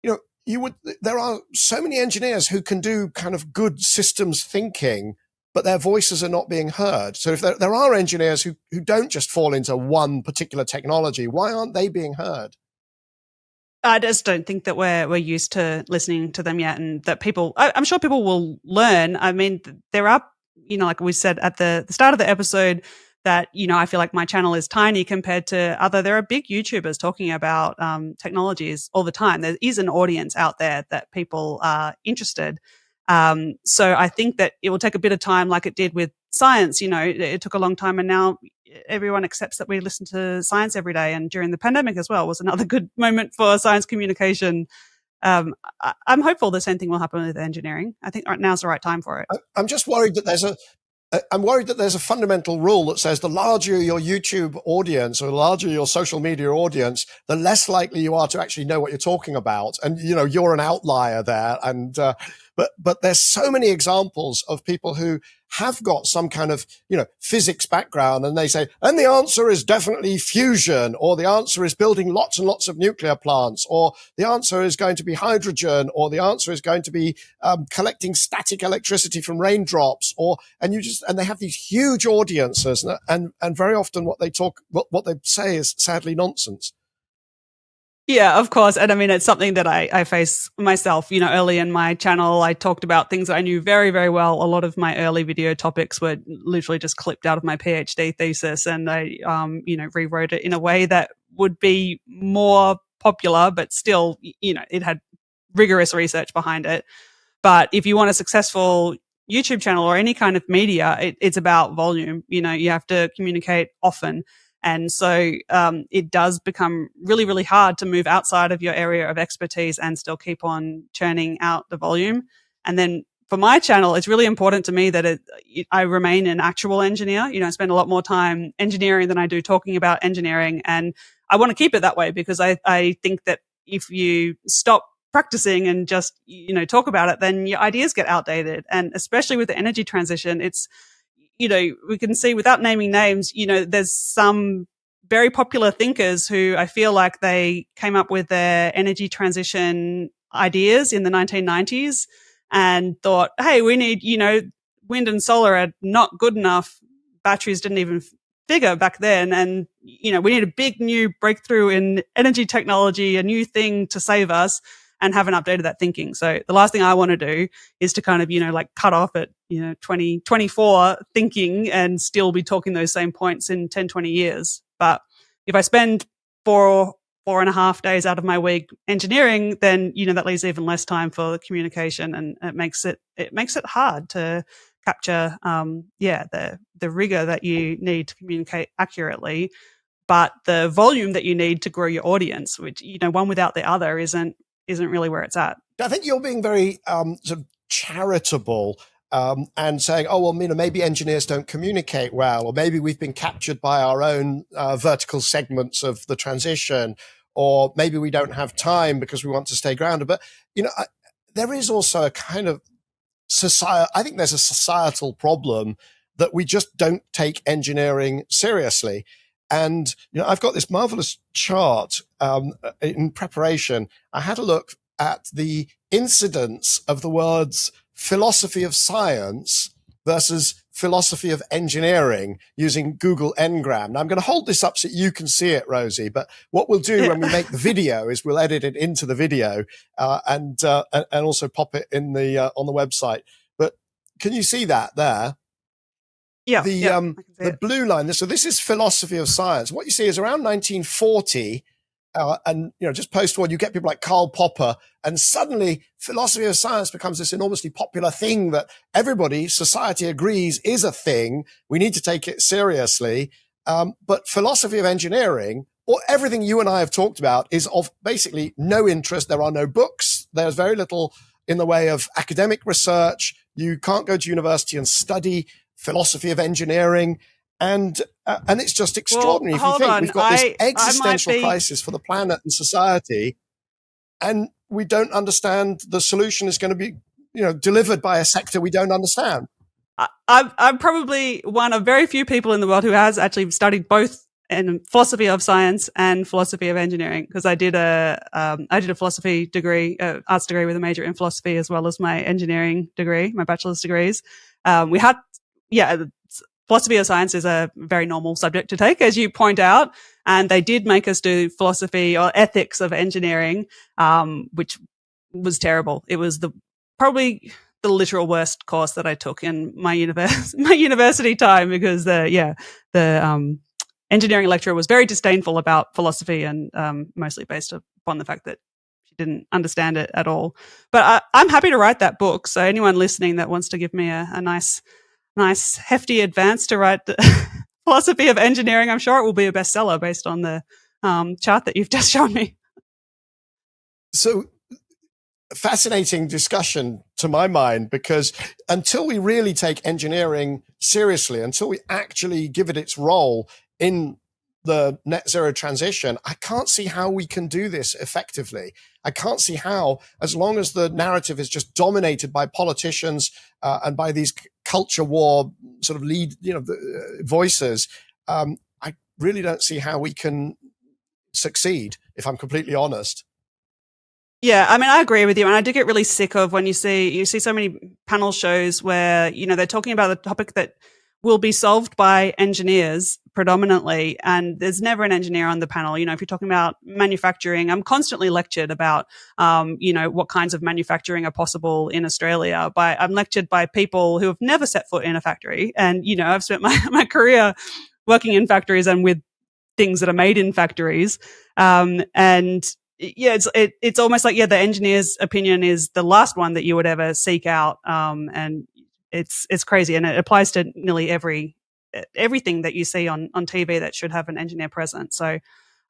there are so many engineers who can do kind of good systems thinking, but their voices are not being heard. So if there are engineers who don't just fall into one particular technology, why aren't they being heard? I just don't think that we're used to listening to them yet, and that I'm sure people will learn. I mean, there are, like we said at the start of the episode, that, I feel like my channel is tiny compared to there are big YouTubers talking about technologies all the time. There is an audience out there that people are interested. So I think that it will take a bit of time, like it did with science. It took a long time, and now everyone accepts that we listen to science every day. And during the pandemic as well was another good moment for science communication. I'm hopeful the same thing will happen with engineering. I think now's the right time for it. I'm just worried that I'm worried that there's a fundamental rule that says the larger your YouTube audience or the larger your social media audience, the less likely you are to actually know what you're talking about. And, you're an outlier there. And, but there's so many examples of people who have got some kind of, physics background, and they say, and the answer is definitely fusion, or the answer is building lots and lots of nuclear plants, or the answer is going to be hydrogen, or the answer is going to be collecting static electricity from raindrops, and they have these huge audiences, and very often what they say is sadly nonsense. Yeah, of course. And I mean, it's something that I face myself. Early in my channel, I talked about things that I knew very, very well. A lot of my early video topics were literally just clipped out of my PhD thesis. And I, rewrote it in a way that would be more popular, but still, it had rigorous research behind it. But if you want a successful YouTube channel or any kind of media, it's about volume. You have to communicate often. And so it does become really, really hard to move outside of your area of expertise and still keep on churning out the volume. And then for my channel, it's really important to me that I remain an actual engineer. I spend a lot more time engineering than I do talking about engineering. And I want to keep it that way because I think that if you stop practicing and just, talk about it, then your ideas get outdated. And especially with the energy transition, it's, we can see without naming names, there's some very popular thinkers who I feel like they came up with their energy transition ideas in the 1990s and thought, hey, we need, wind and solar are not good enough. Batteries didn't even figure back then. And, we need a big new breakthrough in energy technology, a new thing to save us, and haven't updated that thinking. So the last thing I want to do is to kind of, cut off at, 2024 thinking and still be talking those same points in 10, 20 years. But if I spend 4.5 days out of my week engineering, then, that leaves even less time for communication, and it makes it hard to capture, the rigor that you need to communicate accurately, but the volume that you need to grow your audience, which, one without the other isn't really where it's at. I think you're being very sort of charitable and saying, oh, well, maybe engineers don't communicate well, or maybe we've been captured by our own vertical segments of the transition, or maybe we don't have time because we want to stay grounded. But, there is also a kind of I think there's a societal problem that we just don't take engineering seriously. And, I've got this marvelous chart in preparation. I had a look at the incidence of the words philosophy of science versus philosophy of engineering using Google Ngram. Now, I'm going to hold this up so you can see it, Rosie. But what we'll do when we make the video is we'll edit it into the video and also pop it in on the website. But can you see that there? Yeah. The blue line. So this is philosophy of science. What you see is around 1940, and just post-war, you get people like Karl Popper, and suddenly philosophy of science becomes this enormously popular thing that society agrees is a thing. We need to take it seriously. But philosophy of engineering, or everything you and I have talked about, is of basically no interest. There are no books. There's very little in the way of academic research. You can't go to university and study philosophy of engineering, and it's just extraordinary. Well, if you think on. we've got this existential crisis for the planet and society, and we don't understand the solution is going to be, delivered by a sector we don't understand. I'm probably one of very few people in the world who has actually studied both in philosophy of science and philosophy of engineering, because I did a philosophy degree, arts degree with a major in philosophy, as well as my engineering degree, my bachelor's degrees. Philosophy of science is a very normal subject to take, as you point out. And they did make us do philosophy or ethics of engineering, which was terrible. It was probably the literal worst course that I took in my university time, because the engineering lecturer was very disdainful about philosophy, and mostly based upon the fact that she didn't understand it at all. But I'm happy to write that book. So anyone listening that wants to give me a nice hefty advance to write philosophy of engineering, I'm sure it will be a bestseller based on the chart that you've just shown me. So fascinating discussion to my mind, because until we really take engineering seriously, until we actually give it its role in the net zero transition, I can't see how we can do this effectively. I can't see how, as long as the narrative is just dominated by politicians and by these culture war sort of lead, voices, I really don't see how we can succeed, if I'm completely honest. Yeah, I mean, I agree with you, and I do get really sick of when you see so many panel shows where they're talking about the topic that will be solved by engineers predominantly, and there's never an engineer on the panel. If you're talking about manufacturing, I'm constantly lectured about what kinds of manufacturing are possible in Australia. I'm lectured by people who have never set foot in a factory, and I've spent my career working in factories and with things that are made in factories, and yeah, it's almost like, the engineer's opinion is the last one that you would ever seek out. And it's crazy. And it applies to nearly everything that you see on TV that should have an engineer present. So,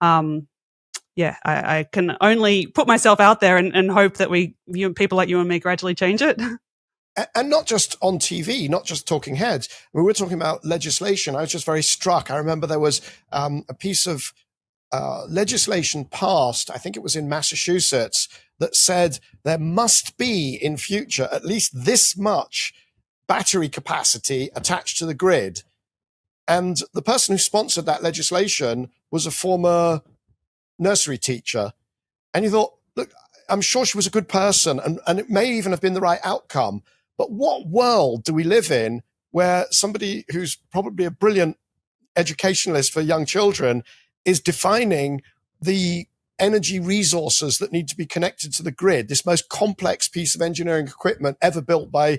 I can only put myself out there and hope that people like you and me gradually change it. And not just on TV, not just talking heads. We're talking about legislation. I was just very struck. I remember there was a piece of legislation passed, I think it was in Massachusetts, that said there must be in future at least this much battery capacity attached to the grid. And the person who sponsored that legislation was a former nursery teacher. And you thought, look, I'm sure she was a good person, and it may even have been the right outcome. But what world do we live in where somebody who's probably a brilliant educationalist for young children is defining the energy resources that need to be connected to the grid, this most complex piece of engineering equipment ever built by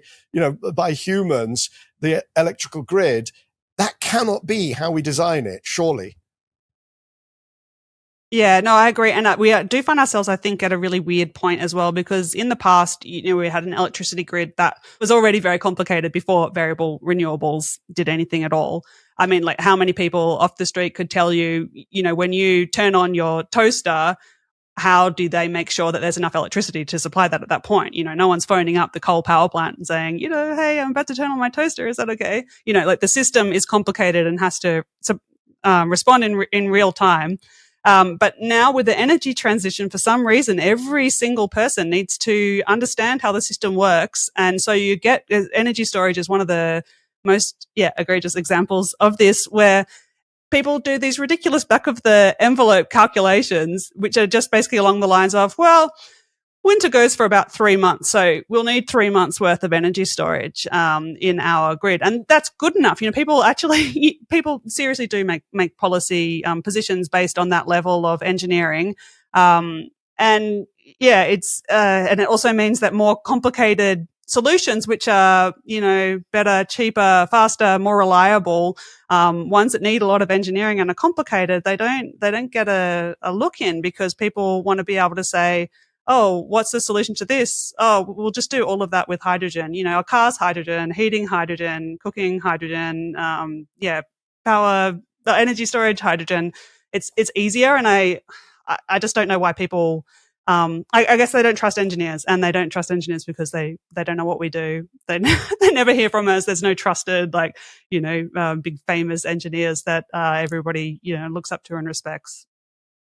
humans, the electrical grid? That cannot be how we design it, surely. Yeah, no, I agree. And we do find ourselves, I think, at a really weird point as well, because in the past, we had an electricity grid that was already very complicated before variable renewables did anything at all. I mean, like, how many people off the street could tell you, when you turn on your toaster, how do they make sure that there's enough electricity to supply that at that point? No one's phoning up the coal power plant and saying, hey, I'm about to turn on my toaster. Is that okay? Like, the system is complicated and has to respond in real time. But now with the energy transition, for some reason, every single person needs to understand how the system works. And so you get energy storage is one of the most egregious examples of this, where people do these ridiculous back of the envelope calculations, which are just basically along the lines of, well, winter goes for about 3 months, so we'll need 3 months worth of energy storage in our grid, and that's good enough. People seriously do make policy positions based on that level of engineering, and it's and it also means that more complicated solutions, which are better, cheaper, faster, more reliable, ones that need a lot of engineering and are complicated, they don't get a look in, because people want to be able to say, oh, what's the solution to this? Oh, we'll just do all of that with hydrogen. A car's hydrogen, heating hydrogen, cooking hydrogen, power, energy storage hydrogen. It's easier, and I just don't know why people. I guess they don't trust engineers, and they don't trust engineers because they don't know what we do. They never hear from us. There's no trusted, big famous engineers that everybody looks up to and respects.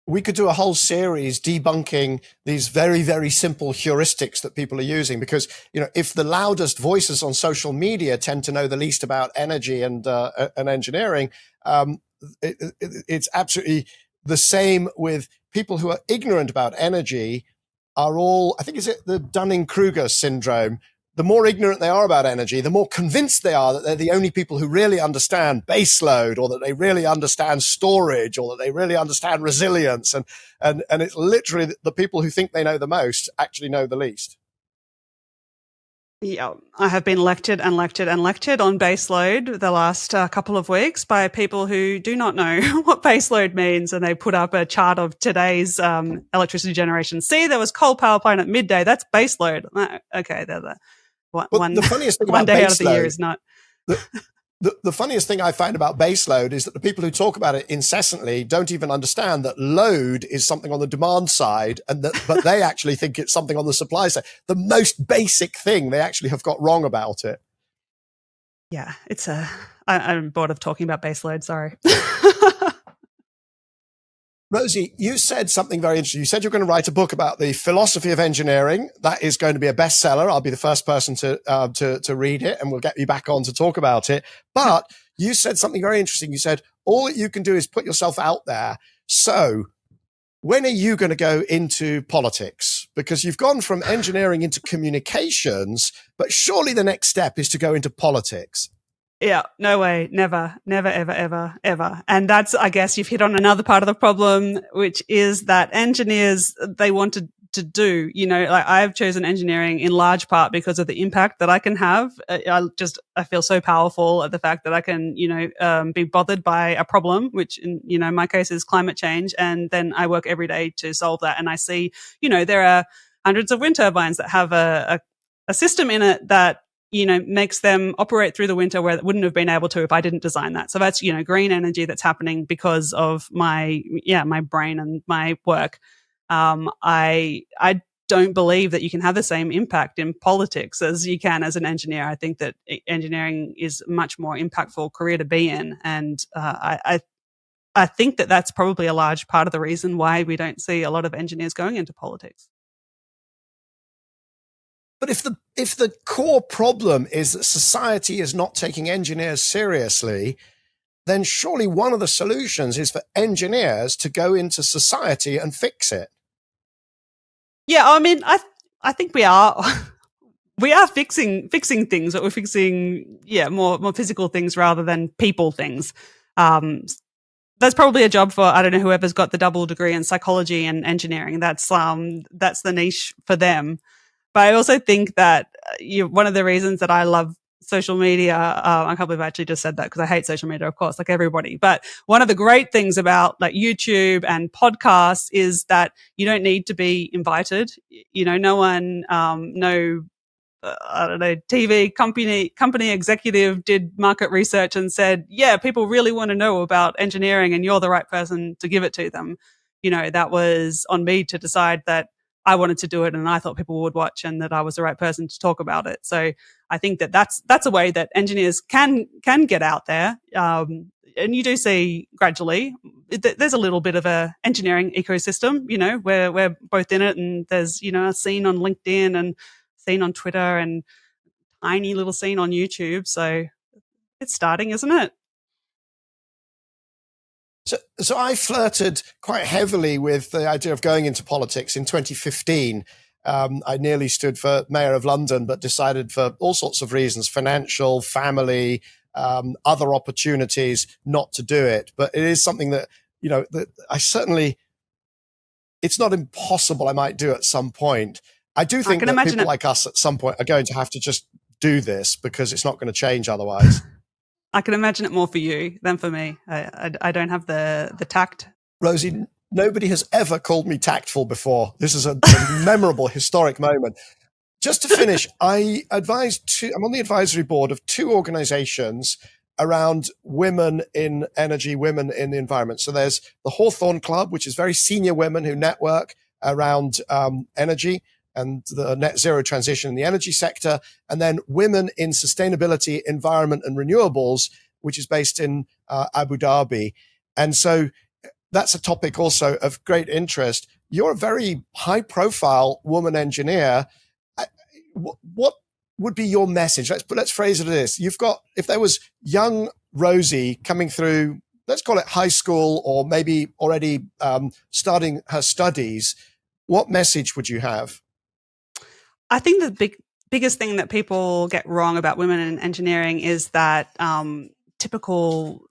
We could do a whole series debunking these very, very simple heuristics that people are using, because, if the loudest voices on social media tend to know the least about energy and engineering, it's absolutely the same with people who are ignorant about energy. Are all, I think, is it the Dunning-Kruger syndrome? The more ignorant they are about energy, the more convinced they are that they're the only people who really understand baseload, or that they really understand storage, or that they really understand resilience. And it's literally the people who think they know the most actually know the least. Yeah, I have been lectured and lectured and lectured on baseload the last couple of weeks by people who do not know what baseload means, and they put up a chart of today's electricity generation. See, there was coal power plant at midday. That's baseload. Okay, they're the the funniest thing one about day baseload, out of the year is not. The funniest thing I find about base load is that the people who talk about it incessantly don't even understand that load is something on the demand side, but they actually think it's something on the supply side. The most basic thing they actually have got wrong about it. Yeah, I'm bored of talking about base load. Sorry. Rosie, you said something very interesting. You said you're going to write a book about the philosophy of engineering. That is going to be a bestseller. I'll be the first person to read it, and we'll get you back on to talk about it. But you said something very interesting. You said all that you can do is put yourself out there. So when are you going to go into politics? Because you've gone from engineering into communications, but surely the next step is to go into politics. Yeah, no way. Never, ever, ever, ever. And that's, I guess you've hit on another part of the problem, which is that engineers, they want to do, like I've chosen engineering in large part because of the impact that I can have. I feel so powerful at the fact that I can, be bothered by a problem, which in my case is climate change. And then I work every day to solve that. And I see, there are hundreds of wind turbines that have a system in it that, makes them operate through the winter where it wouldn't have been able to if I didn't design that. So that's, green energy that's happening because of my brain and my work. I don't believe that you can have the same impact in politics as you can as an engineer. I think that engineering is a much more impactful career to be in. And, I think that that's probably a large part of the reason why we don't see a lot of engineers going into politics. But if the core problem is that society is not taking engineers seriously, then surely one of the solutions is for engineers to go into society and fix it. Yeah, I mean, I think we are fixing things, but we're fixing more physical things rather than people things. That's probably a job for, I don't know, whoever's got the double degree in psychology and engineering. That's the niche for them. But I also think that one of the reasons that I love social media, I can't believe I actually just said that because I hate social media, of course, like everybody. But one of the great things about like YouTube and podcasts is that you don't need to be invited. No one, I don't know, TV company executive did market research and said, yeah, people really want to know about engineering and you're the right person to give it to them. That was on me to decide that I wanted to do it and I thought people would watch and that I was the right person to talk about it. So I think that that's a way that engineers can get out there. And you do see gradually there's a little bit of a engineering ecosystem, where we're both in it, and there's, a scene on LinkedIn and scene on Twitter and tiny little scene on YouTube. So it's starting, isn't it? So I flirted quite heavily with the idea of going into politics in 2015. I nearly stood for mayor of London, but decided for all sorts of reasons, financial, family, other opportunities, not to do it. But it is something that, that I certainly, it's not impossible I might do at some point. I do think that people like us at some point are going to have to just do this because it's not going to change otherwise. I can imagine it more for you than for me. I don't have the tact. Rosie, nobody has ever called me tactful before. This is a memorable, historic moment. Just to finish, I'm on the advisory board of two organizations around women in energy, women in the environment. So there's the Hawthorne Club, which is very senior women who network around energy and the net zero transition in the energy sector, and then Women in Sustainability, Environment and Renewables, which is based in Abu Dhabi. And so that's a topic also of great interest. You're a very high profile woman engineer. What would be your message? Let's phrase it as this. If there was young Rosie coming through, let's call it high school or maybe already starting her studies, what message would you have? I think the biggest thing that people get wrong about women in engineering is that typical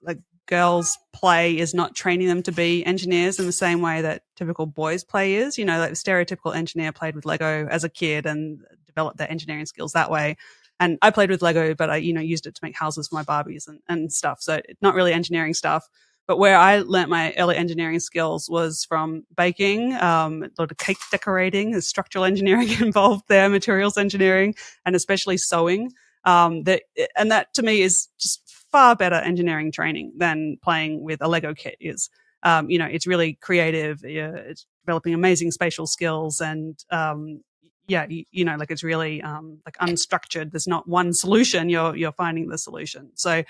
girls play is not training them to be engineers in the same way that typical boys play is. Like the stereotypical engineer played with Lego as a kid and developed their engineering skills that way. And I played with Lego, but I used it to make houses for my Barbies and stuff. So not really engineering stuff. But where I learnt my early engineering skills was from baking, a lot of cake decorating, there's structural engineering involved there, materials engineering, and especially sewing. And that to me is just far better engineering training than playing with a Lego kit is. It's really creative. It's developing amazing spatial skills, and it's really like unstructured. There's not one solution. You're finding the solution. So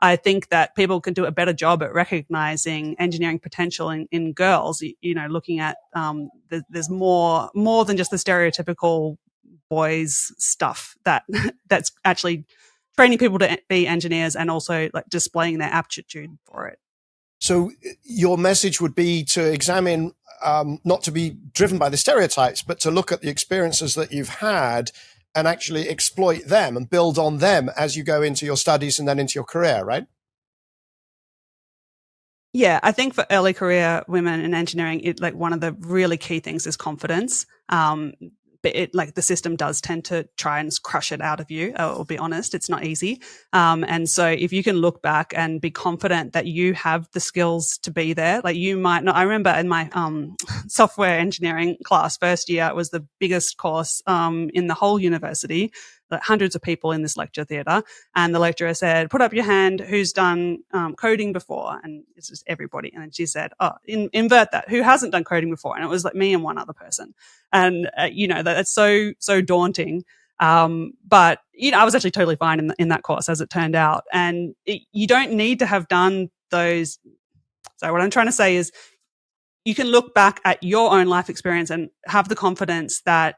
I think that people can do a better job at recognizing engineering potential in girls. Looking at there's more than just the stereotypical boys stuff that's actually training people to be engineers and also like displaying their aptitude for it. So your message would be to examine, not to be driven by the stereotypes, but to look at the experiences that you've had and actually exploit them and build on them as you go into your studies and then into your career, right? Yeah, I think for early career women in engineering, one of the really key things is confidence. But the system does tend to try and crush it out of you. I'll be honest, it's not easy. And so if you can look back and be confident that you have the skills to be there, like you might not. I remember in my software engineering class, first year, it was the biggest course in the whole university. Like hundreds of people in this lecture theatre, and the lecturer said, "Put up your hand. Who's done coding before?" And it's just everybody. And then she said, "Oh, invert that. Who hasn't done coding before?" And it was like me and one other person. And that's so daunting. But I was actually totally fine in that course, as it turned out. And you don't need to have done those. So what I'm trying to say is, you can look back at your own life experience and have the confidence that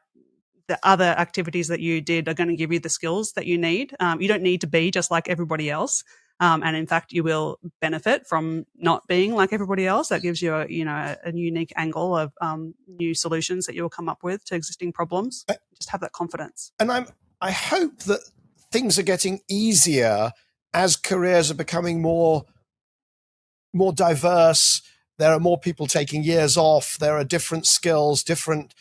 the other activities that you did are going to give you the skills that you need. You don't need to be just like everybody else. And in fact, you will benefit from not being like everybody else. That gives you a unique angle of new solutions that you will come up with to existing problems. Just have that confidence. And I hope that things are getting easier as careers are becoming more diverse. There are more people taking years off. There are different skills, different,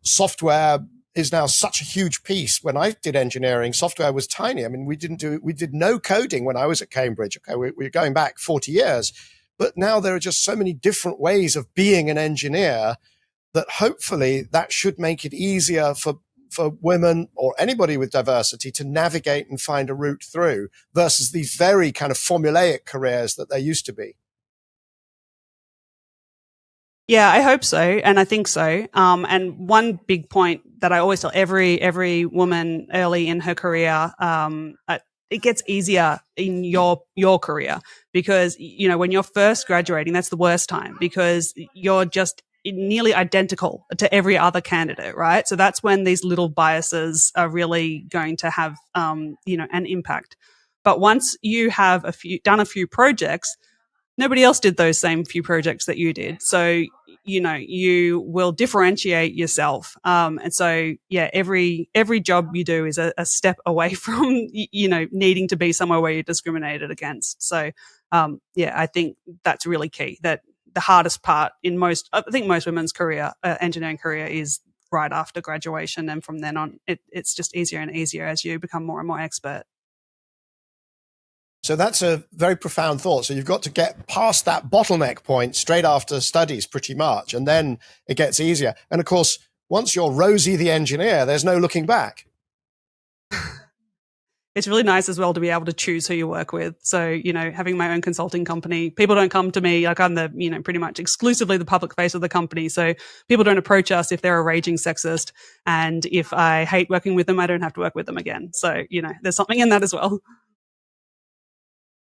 software is now such a huge piece. When I did engineering, software was tiny. I mean, we did no coding when I was at Cambridge. Okay, we're going back 40 years. But now there are just so many different ways of being an engineer that hopefully that should make it easier for women or anybody with diversity to navigate and find a route through versus these very kind of formulaic careers that there used to be. Yeah, I hope so, and I think so. And one big point that I always tell every woman early in her career, it gets easier in your career because when you're first graduating, that's the worst time because you're just nearly identical to every other candidate, right? So that's when these little biases are really going to have an impact. But once you have done a few projects, nobody else did those same few projects that you did. So, you will differentiate yourself. And so, yeah, every job you do is a step away from, needing to be somewhere where you're discriminated against. So, I think that's really key. That the hardest part most women's career, engineering career, is right after graduation. And from then on, it's just easier and easier as you become more and more expert. So that's a very profound thought. So you've got to get past that bottleneck point straight after studies pretty much, and then it gets easier. And of course, once you're Rosie the engineer, there's no looking back. It's really nice as well to be able to choose who you work with. So, having my own consulting company, people don't come to me, like I'm the, pretty much exclusively the public face of the company. So people don't approach us if they're a raging sexist. And if I hate working with them, I don't have to work with them again. So, there's something in that as well.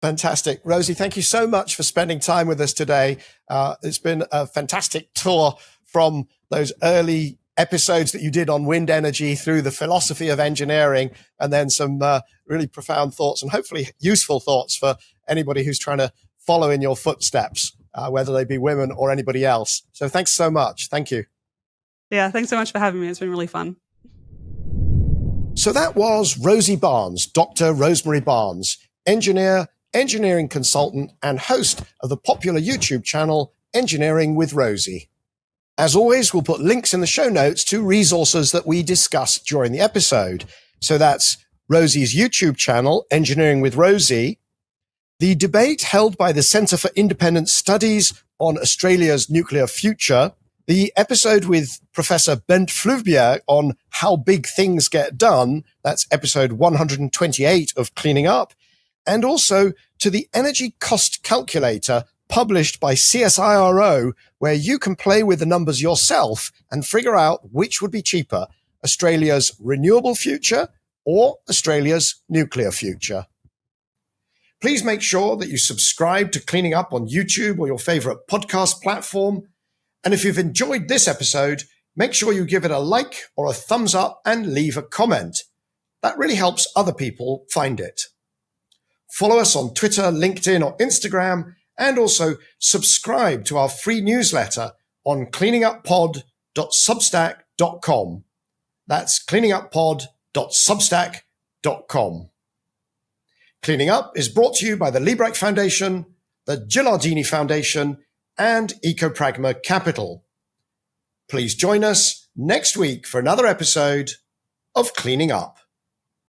Fantastic. Rosie, thank you so much for spending time with us today. It's been a fantastic tour from those early episodes that you did on wind energy through the philosophy of engineering, and then some really profound thoughts and hopefully useful thoughts for anybody who's trying to follow in your footsteps, whether they be women or anybody else. So thanks so much. Thank you. Yeah, thanks so much for having me. It's been really fun. So that was Rosie Barnes, Dr. Rosemary Barnes, engineering consultant and host of the popular YouTube channel Engineering with Rosie. As always, we'll put links in the show notes to resources that we discussed during the episode. So that's Rosie's YouTube channel, Engineering with Rosie, the debate held by the Centre for Independent Studies on Australia's nuclear future, the episode with Professor Bent Fluvbier on how big things get done, that's episode 128 of Cleaning Up, and also to the energy cost calculator published by CSIRO, where you can play with the numbers yourself and figure out which would be cheaper, Australia's renewable future or Australia's nuclear future. Please make sure that you subscribe to Cleaning Up on YouTube or your favorite podcast platform. And if you've enjoyed this episode, make sure you give it a like or a thumbs up and leave a comment. That really helps other people find it. Follow us on Twitter, LinkedIn, or Instagram, and also subscribe to our free newsletter on cleaninguppod.substack.com. That's cleaninguppod.substack.com. Cleaning Up is brought to you by the Liebreich Foundation, the Gilardini Foundation, and Ecopragma Capital. Please join us next week for another episode of Cleaning Up.